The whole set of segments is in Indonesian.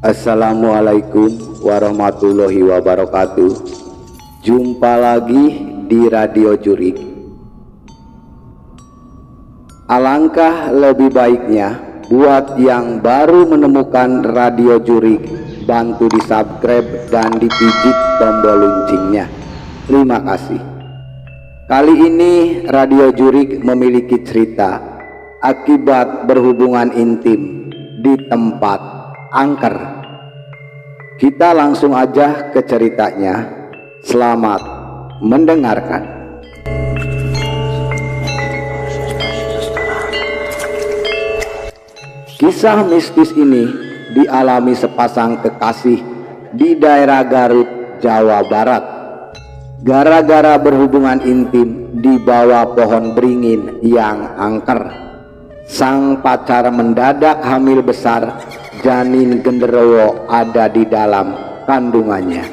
Assalamualaikum warahmatullahi wabarakatuh. Jumpa lagi di Radio Jurik. Alangkah lebih baiknya buat yang baru menemukan Radio Jurik, bantu di subscribe dan dipijit tombol loncengnya. Terima kasih. Kali ini Radio Jurik memiliki cerita akibat berhubungan intim di tempat angker. Kita langsung aja ke ceritanya. Selamat mendengarkan. Kisah mistis ini dialami sepasang kekasih di daerah Garut, Jawa Barat. Gara-gara berhubungan intim di bawah pohon beringin yang angker, sang pacar mendadak hamil besar. Janin genderuwo ada di dalam kandungannya.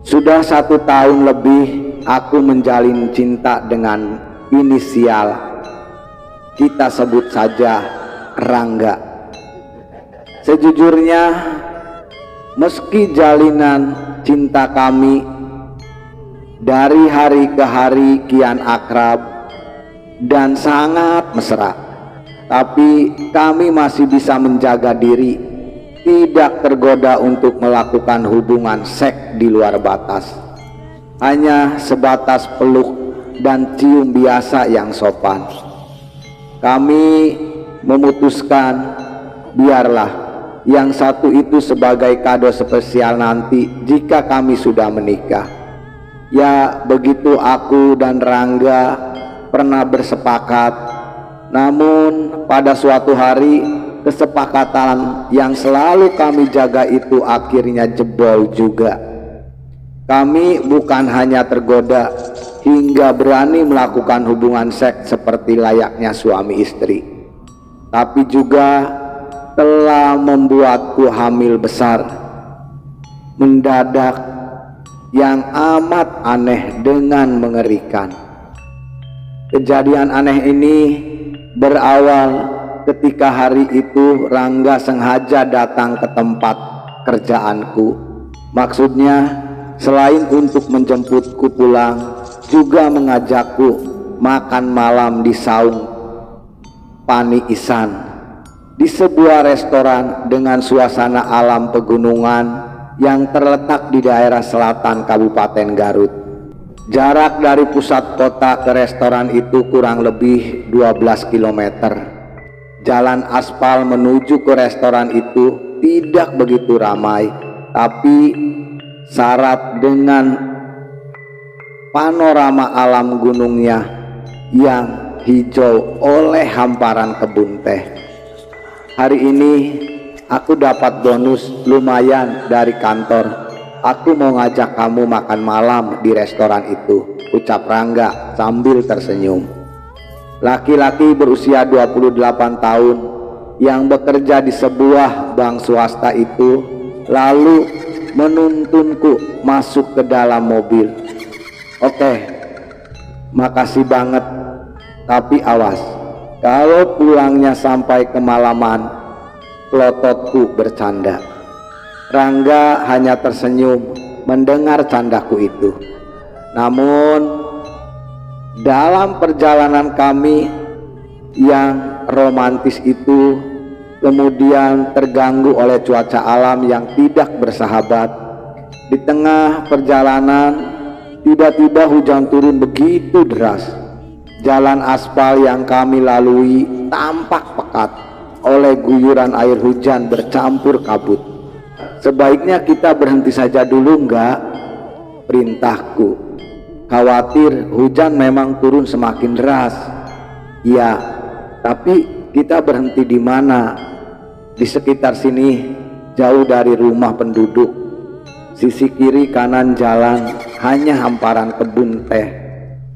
Sudah 1 tahun lebih aku menjalin cinta dengan inisial, kita sebut saja Rangga. Sejujurnya, meski jalinan cinta kami dari hari ke hari kian akrab dan sangat mesra, tapi kami masih bisa menjaga diri, tidak tergoda untuk melakukan hubungan seks di luar batas. Hanya sebatas peluk dan cium biasa yang sopan. Kami memutuskan biarlah yang satu itu sebagai kado spesial nanti jika kami sudah menikah. Ya, begitu aku dan Rangga pernah bersepakat. Namun pada suatu hari, kesepakatan yang selalu kami jaga itu akhirnya jebol juga. Kami bukan hanya tergoda hingga berani melakukan hubungan seks seperti layaknya suami istri, tapi juga telah membuatku hamil besar mendadak yang amat aneh dengan mengerikan. Kejadian aneh ini berawal ketika hari itu Rangga sengaja datang ke tempat kerjaanku. Maksudnya selain untuk menjemputku pulang, juga mengajakku makan malam di saung Pani Isan, di sebuah restoran dengan suasana alam pegunungan yang terletak di daerah selatan Kabupaten Garut. Jarak dari pusat kota ke restoran itu kurang lebih 12 km. Jalan aspal menuju ke restoran itu tidak begitu ramai, tapi syarat dengan panorama alam gunungnya yang hijau oleh hamparan kebun teh. Hari ini aku dapat bonus lumayan dari kantor. Aku mau ngajak kamu makan malam di restoran itu, ucap Rangga sambil tersenyum. Laki-laki berusia 28 tahun yang bekerja di sebuah bank swasta itu lalu menuntunku masuk ke dalam mobil. Oke, makasih banget, tapi awas, kalau pulangnya sampai kemalaman, pelototku bercanda. Rangga hanya tersenyum mendengar candaku itu. Namun dalam perjalanan kami yang romantis itu kemudian terganggu oleh cuaca alam yang tidak bersahabat. Di tengah perjalanan tiba-tiba hujan turun begitu deras. Jalan aspal yang kami lalui tampak pekat oleh guyuran air hujan bercampur kabut. Sebaiknya kita berhenti saja dulu, enggak? Perintahku. Khawatir hujan memang turun semakin deras. Ya, tapi kita berhenti di mana? Di sekitar sini, jauh dari rumah penduduk. Sisi kiri kanan jalan hanya hamparan kebun teh,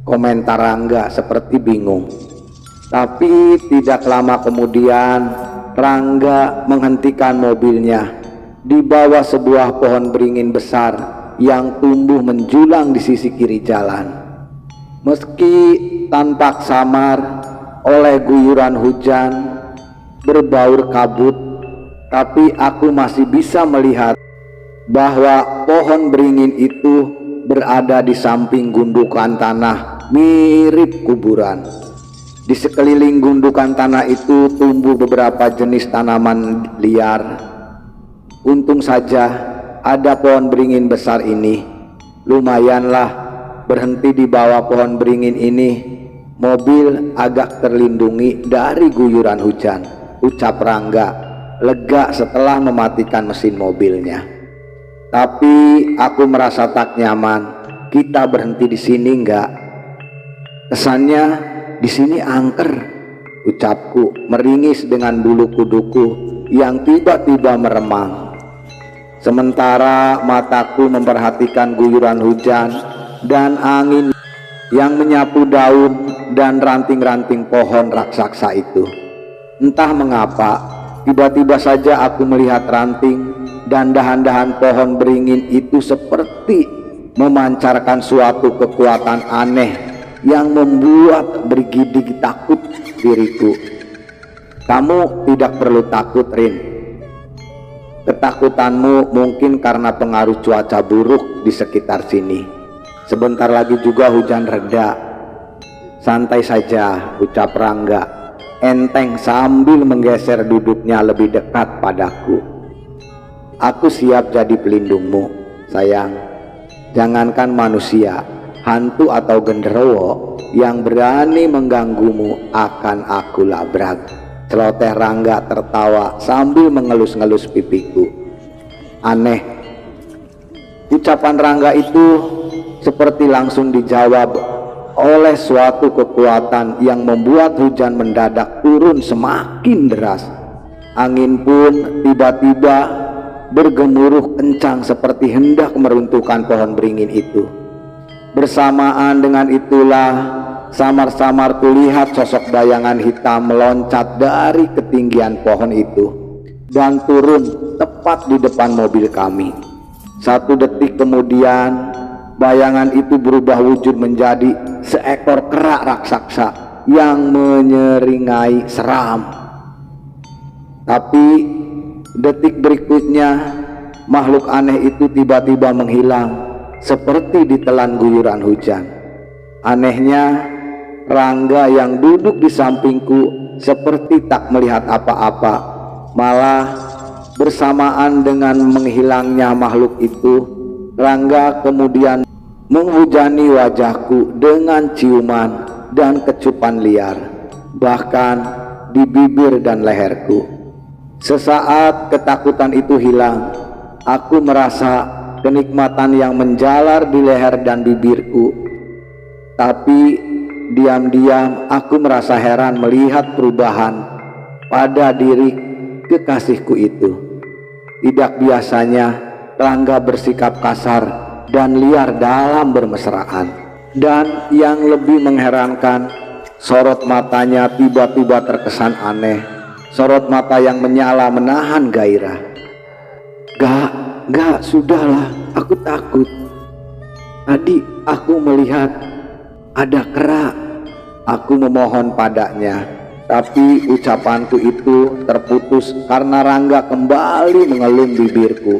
komentar Rangga seperti bingung. Tapi tidak lama kemudian Rangga menghentikan mobilnya di bawah sebuah pohon beringin besar yang tumbuh menjulang di sisi kiri jalan. Meski tampak samar oleh guyuran hujan, berbaur kabut, tapi aku masih bisa melihat bahwa pohon beringin itu berada di samping gundukan tanah mirip kuburan. Di sekeliling gundukan tanah itu tumbuh beberapa jenis tanaman liar. Untung saja ada pohon beringin besar ini. Lumayanlah berhenti di bawah pohon beringin ini. Mobil agak terlindungi dari guyuran hujan, ucap Rangga lega setelah mematikan mesin mobilnya. Tapi aku merasa tak nyaman. Kita berhenti di sini enggak? Kesannya di sini angker, ucapku meringis dengan bulu kuduku yang tiba-tiba meremang. Sementara mataku memperhatikan guyuran hujan dan angin yang menyapu daun dan ranting-ranting pohon raksasa itu. Entah mengapa, tiba-tiba saja aku melihat ranting dan dahan-dahan pohon beringin itu seperti memancarkan suatu kekuatan aneh yang membuat bergidik takut diriku. Kamu tidak perlu takut, Rin. Ketakutanmu mungkin karena pengaruh cuaca buruk di sekitar sini. Sebentar lagi juga hujan reda. Santai saja, ucap Rangga enteng sambil menggeser duduknya lebih dekat padaku. Aku siap jadi pelindungmu, sayang. Jangankan manusia, hantu atau genderuwo yang berani mengganggumu akan aku labrak. Celoteh Rangga tertawa sambil mengelus-ngelus pipiku. Aneh, ucapan Rangga itu seperti langsung dijawab oleh suatu kekuatan yang membuat hujan mendadak turun semakin deras. Angin pun tiba-tiba bergemuruh kencang seperti hendak meruntuhkan pohon beringin itu. Bersamaan dengan itulah samar-samar kulihat sosok bayangan hitam meloncat dari ketinggian pohon itu dan turun tepat di depan mobil kami. 1 detik kemudian bayangan itu berubah wujud menjadi seekor kera raksasa yang menyeringai seram. Tapi detik berikutnya makhluk aneh itu tiba-tiba menghilang seperti ditelan guyuran hujan. Anehnya, Rangga yang duduk di sampingku seperti tak melihat apa-apa. Malah bersamaan dengan menghilangnya makhluk itu, Rangga kemudian menghujani wajahku dengan ciuman dan kecupan liar, bahkan di bibir dan leherku. Sesaat ketakutan itu hilang, aku merasa kenikmatan yang menjalar di leher dan bibirku. Tapi diam-diam aku merasa heran melihat perubahan pada diri kekasihku itu. Tidak biasanya Rangga bersikap kasar dan liar dalam bermesraan. Dan yang lebih mengherankan, sorot matanya tiba-tiba terkesan aneh. Sorot mata yang menyala menahan gairah. Gak, sudahlah, aku takut. Tadi aku melihat ada kera. Aku memohon padanya, tapi ucapanku itu terputus karena Rangga kembali mengelum bibirku.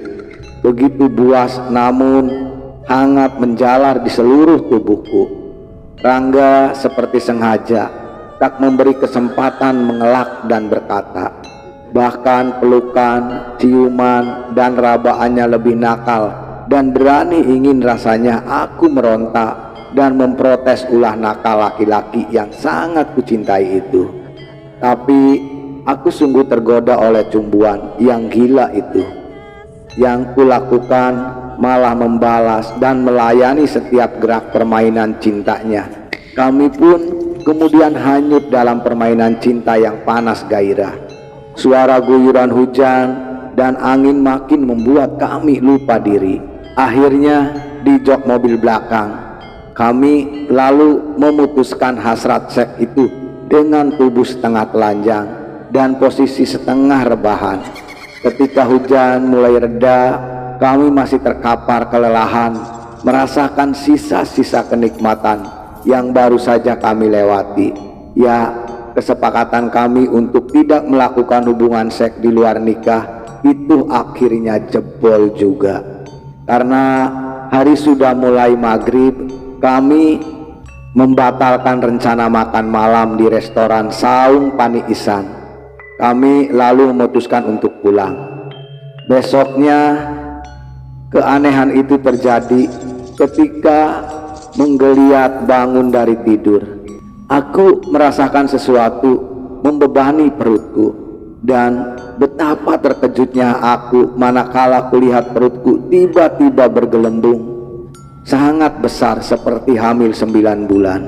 Begitu buas namun hangat menjalar di seluruh tubuhku. Rangga seperti sengaja tak memberi kesempatan mengelak dan berkata. Bahkan pelukan, ciuman, dan rabaannya lebih nakal dan berani ingin rasanya aku meronta dan memprotes ulah nakal laki-laki yang sangat kucintai itu. Tapi aku sungguh tergoda oleh cumbuan yang gila itu. Yang kulakukan malah membalas dan melayani setiap gerak permainan cintanya. Kami pun kemudian hanyut dalam permainan cinta yang panas gairah. Suara guyuran hujan dan angin makin membuat kami lupa diri. Akhirnya di jok mobil belakang kami lalu memutuskan hasrat seks itu dengan tubuh setengah telanjang dan posisi setengah rebahan. Ketika hujan mulai reda, kami masih terkapar kelelahan merasakan sisa-sisa kenikmatan yang baru saja kami lewati. Ya, kesepakatan kami untuk tidak melakukan hubungan seks di luar nikah itu akhirnya jebol juga. Karena hari sudah mulai maghrib, kami membatalkan rencana makan malam di restoran Saung Pani Isan. Kami lalu memutuskan untuk pulang. Besoknya keanehan itu terjadi ketika menggeliat bangun dari tidur. Aku merasakan sesuatu membebani perutku, dan betapa terkejutnya aku manakala kulihat perutku tiba-tiba bergelembung sangat besar seperti hamil 9 bulan.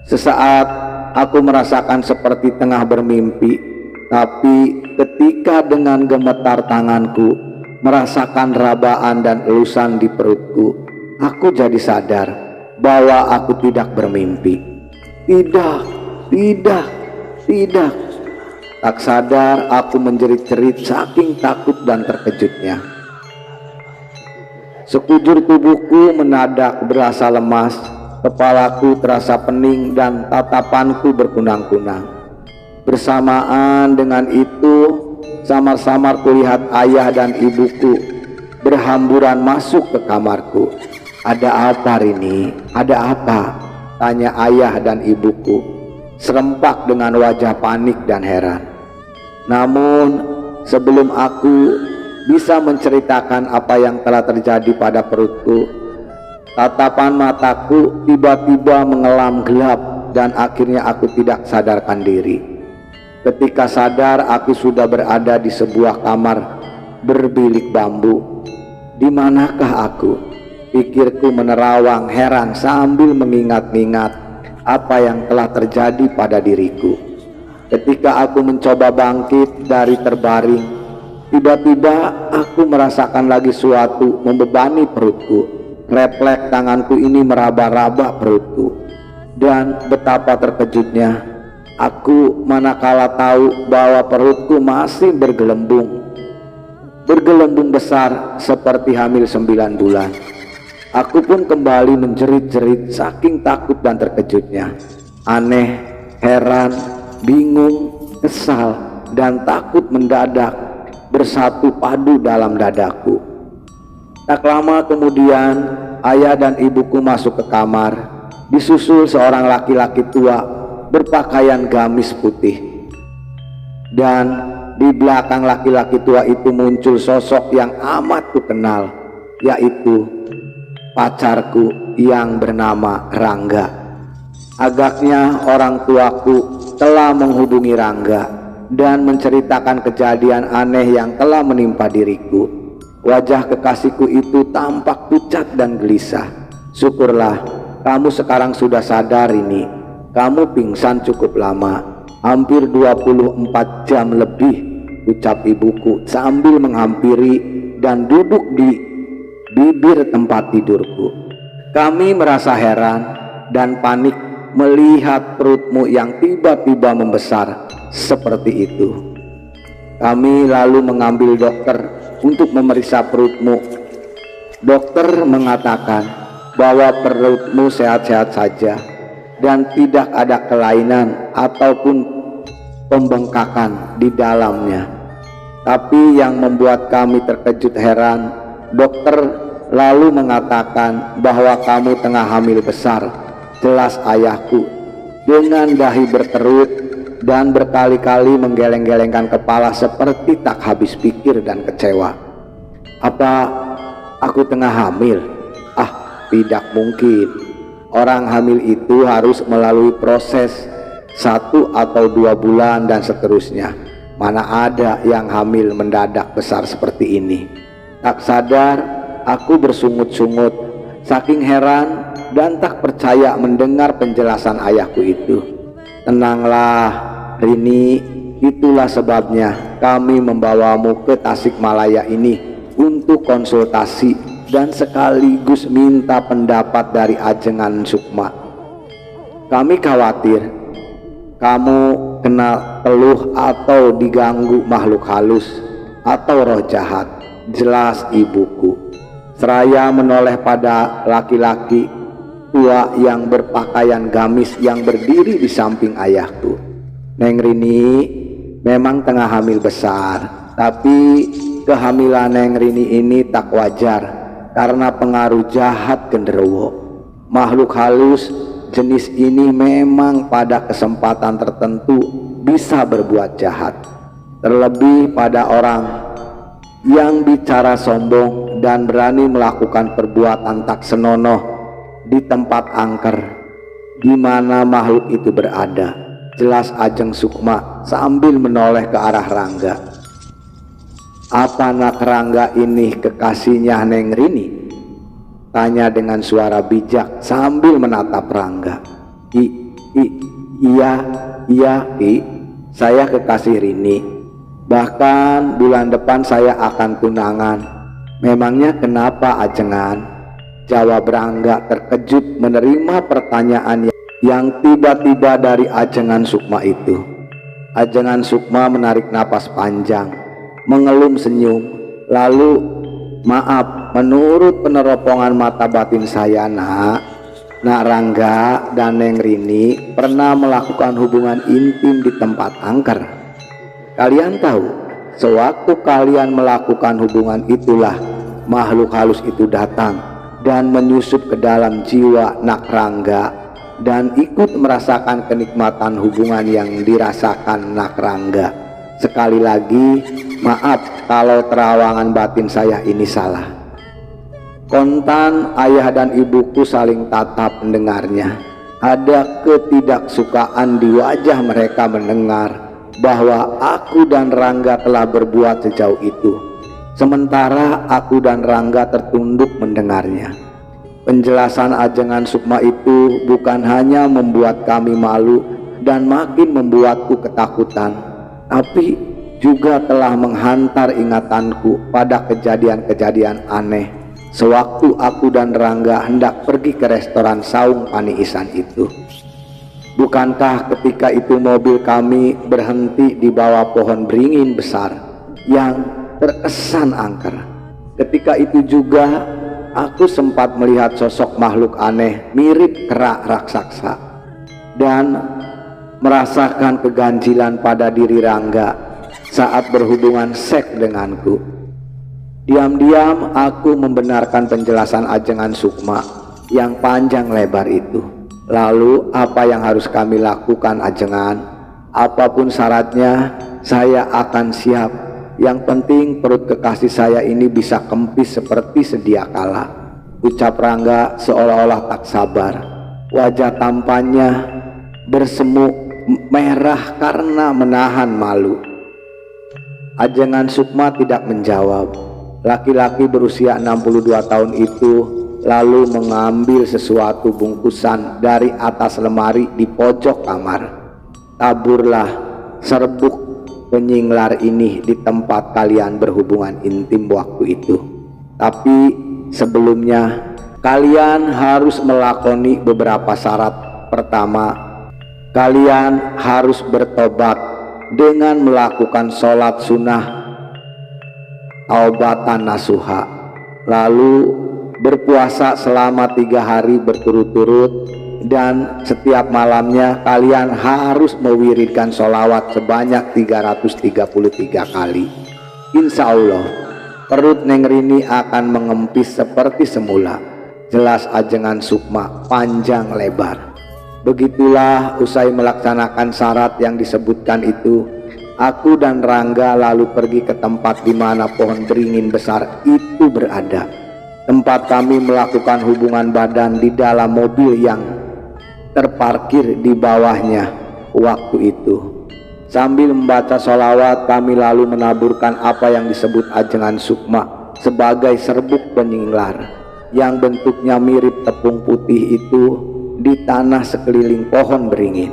Sesaat aku merasakan seperti tengah bermimpi, tapi ketika dengan gemetar tanganku merasakan rabaan dan elusan di perutku, aku jadi sadar bahwa aku tidak bermimpi. Tidak. Tak sadar aku menjerit-jerit saking takut dan terkejutnya. Sekujur tubuhku mendadak berasa lemas, kepalaku terasa pening dan tatapanku berkunang-kunang. Bersamaan dengan itu, samar-samar kulihat ayah dan ibuku berhamburan masuk ke kamarku. "Ada apa, Rini? Ada apa?" tanya ayah dan ibuku, serempak dengan wajah panik dan heran. Namun sebelum aku bisa menceritakan apa yang telah terjadi pada perutku, tatapan mataku tiba-tiba mengelam gelap dan akhirnya aku tidak sadarkan diri. Ketika sadar, aku sudah berada di sebuah kamar berbilik bambu. Di manakah aku? Pikirku menerawang heran sambil mengingat-ingat apa yang telah terjadi pada diriku. Ketika aku mencoba bangkit dari terbaring, tiba-tiba aku merasakan lagi suatu membebani perutku. Refleks tanganku ini meraba-raba perutku, dan betapa terkejutnya aku manakala tahu bahwa perutku masih bergelembung besar seperti hamil 9 bulan. Aku pun kembali menjerit-jerit saking takut dan terkejutnya. Aneh, heran, bingung, kesal, dan takut mendadak bersatu padu dalam dadaku. Tak lama kemudian, ayah dan ibuku masuk ke kamar, disusul seorang laki-laki tua berpakaian gamis putih. Dan di belakang laki-laki tua itu muncul sosok yang amat kukenal, yaitu pacarku yang bernama Rangga. Agaknya orang tuaku telah menghubungi Rangga dan menceritakan kejadian aneh yang telah menimpa diriku. Wajah kekasihku itu tampak pucat dan gelisah. "Syukurlah kamu sekarang sudah sadar, ini. Kamu pingsan cukup lama, hampir 24 jam lebih," ucap ibuku sambil menghampiri dan duduk di bibir tempat tidurku. Kami merasa heran dan panik melihat perutmu yang tiba-tiba membesar seperti itu. Kami lalu mengambil dokter untuk memeriksa perutmu. Dokter mengatakan bahwa perutmu sehat-sehat saja dan tidak ada kelainan ataupun pembengkakan di dalamnya. Tapi yang membuat kami terkejut heran, dokter lalu mengatakan bahwa kamu tengah hamil besar. Jelas ayahku dengan dahi berkerut dan berkali-kali menggeleng-gelengkan kepala seperti tak habis pikir dan kecewa. "Apa aku tengah hamil? Tidak mungkin. Orang hamil itu harus melalui proses 1 atau 2 bulan dan seterusnya. Mana ada yang hamil mendadak besar seperti ini." Tak sadar aku bersungut-sungut saking heran dan tak percaya mendengar penjelasan ayahku itu. "Tenanglah Rini, itulah sebabnya kami membawamu ke Tasikmalaya ini untuk konsultasi dan sekaligus minta pendapat dari Ajengan Sukma. Kami khawatir kamu kena teluh atau diganggu makhluk halus atau roh jahat," jelas ibuku. Seraya menoleh pada laki-laki tua yang berpakaian gamis yang berdiri di samping ayahku. Neng Rini memang tengah hamil besar, tapi kehamilan Neng Rini ini tak wajar karena pengaruh jahat genderuwo. Makhluk halus jenis ini memang pada kesempatan tertentu bisa berbuat jahat, terlebih pada orang yang bicara sombong dan berani melakukan perbuatan tak senonoh di tempat angker di mana makhluk itu berada. Jelas Ajeng Sukma sambil menoleh ke arah Rangga. "Apa nak Rangga ini kekasihnya Neng Rini?" tanya dengan suara bijak sambil menatap Rangga. Iya, saya kekasih Rini. Bahkan bulan depan saya akan tunangan." "Memangnya kenapa Ajengan?" jawab Rangga terkejut menerima pertanyaan yang tiba-tiba dari Ajengan Sukma itu. Ajengan Sukma menarik napas panjang, mengelum senyum, lalu, "Maaf, menurut peneropongan mata batin saya, nak Rangga dan Neng Rini pernah melakukan hubungan intim di tempat angker. Kalian tahu, sewaktu kalian melakukan hubungan itulah makhluk halus itu datang dan menyusup ke dalam jiwa Nak Rangga dan ikut merasakan kenikmatan hubungan yang dirasakan Nak Rangga. Sekali lagi, maaf kalau terawangan batin saya ini salah." Kontan ayah dan ibuku saling tatap mendengarnya. Ada ketidaksukaan di wajah mereka mendengar bahwa aku dan Rangga telah berbuat sejauh itu. Sementara aku dan Rangga tertunduk mendengarnya. Penjelasan Ajengan Sukma itu bukan hanya membuat kami malu dan makin membuatku ketakutan, tapi juga telah menghantar ingatanku pada kejadian-kejadian aneh sewaktu aku dan Rangga hendak pergi ke restoran Saung Pani Isan itu. Bukankah ketika itu mobil kami berhenti di bawah pohon beringin besar yang terkesan angker? Ketika itu juga aku sempat melihat sosok makhluk aneh mirip kera raksasa dan merasakan keganjilan pada diri Rangga saat berhubungan seks denganku. Diam-diam aku membenarkan penjelasan Ajengan Sukma yang panjang lebar itu. "Lalu apa yang harus kami lakukan, Ajengan? Apapun syaratnya saya akan siap. Yang penting perut kekasih saya ini bisa kempis seperti sedia kala," ucap Rangga seolah-olah tak sabar. Wajah tampannya bersemu merah karena menahan malu. Ajengan Sukma tidak menjawab. Laki-laki berusia 62 tahun itu lalu mengambil sesuatu bungkusan dari atas lemari di pojok kamar. "Taburlah serbuk penyinglar ini di tempat kalian berhubungan intim waktu itu. Tapi sebelumnya kalian harus melakoni beberapa syarat. Pertama, kalian harus bertobat dengan melakukan sholat sunnah taubatan nasuha, lalu berpuasa selama 3 hari berturut-turut, dan setiap malamnya kalian harus mewiridkan sholawat sebanyak 333 kali. Insya Allah perut Neng Rini akan mengempis seperti semula," jelas Ajengan Sukma panjang lebar. Begitulah usai melaksanakan syarat yang disebutkan itu, aku dan Rangga lalu pergi ke tempat di mana pohon beringin besar itu berada. Tempat kami melakukan hubungan badan di dalam mobil yang terparkir di bawahnya waktu itu. Sambil membaca sholawat, kami lalu menaburkan apa yang disebut Ajengan Sukma sebagai serbuk penyinglar yang bentuknya mirip tepung putih itu di tanah sekeliling pohon beringin.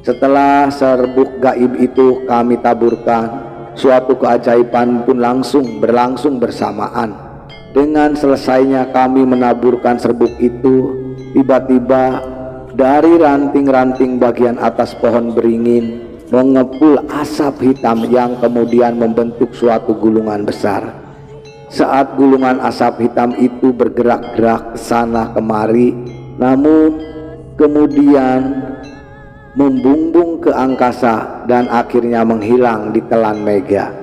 Setelah serbuk gaib itu kami taburkan, suatu keajaiban pun berlangsung bersamaan. Dengan selesainya kami menaburkan serbuk itu, tiba-tiba dari ranting-ranting bagian atas pohon beringin mengepul asap hitam yang kemudian membentuk suatu gulungan besar. Saat gulungan asap hitam itu bergerak-gerak ke sana kemari, namun kemudian membumbung ke angkasa dan akhirnya menghilang di telan mega.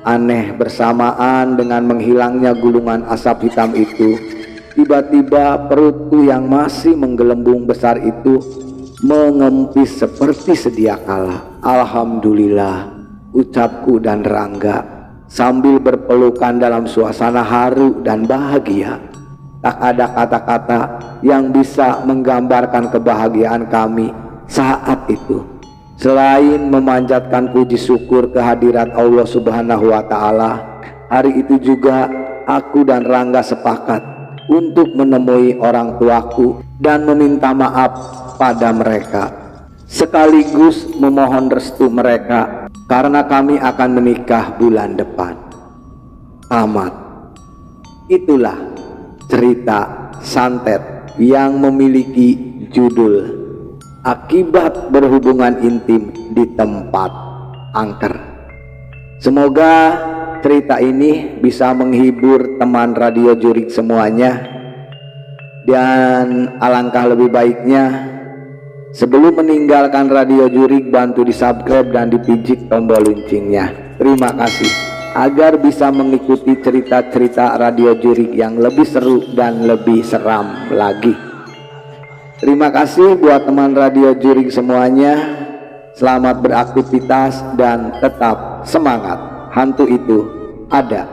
Aneh, bersamaan dengan menghilangnya gulungan asap hitam itu, tiba-tiba perutku yang masih menggelembung besar itu mengempis seperti sedia kala. Alhamdulillah, ucapku dan Rangga sambil berpelukan dalam suasana haru dan bahagia. Tak ada kata-kata yang bisa menggambarkan kebahagiaan kami saat itu, selain memanjatkan puji syukur kehadirat Allah Subhanahu wa Ta'ala. Hari itu juga aku dan Rangga sepakat untuk menemui orang tuaku dan meminta maaf pada mereka, sekaligus memohon restu mereka karena kami akan menikah bulan depan. Tamat. Itulah cerita santet yang memiliki judul Akibat Berhubungan Intim di Tempat Angker. Semoga cerita ini bisa menghibur teman Radio Jurik semuanya, dan alangkah lebih baiknya sebelum meninggalkan Radio Jurik bantu di subscribe dan dipijik tombol loncengnya. Terima kasih, agar bisa mengikuti cerita-cerita Radio Jurik yang lebih seru dan lebih seram lagi. Terima kasih buat teman Radio Jurik semuanya. Selamat beraktivitas dan tetap semangat. Hantu itu ada.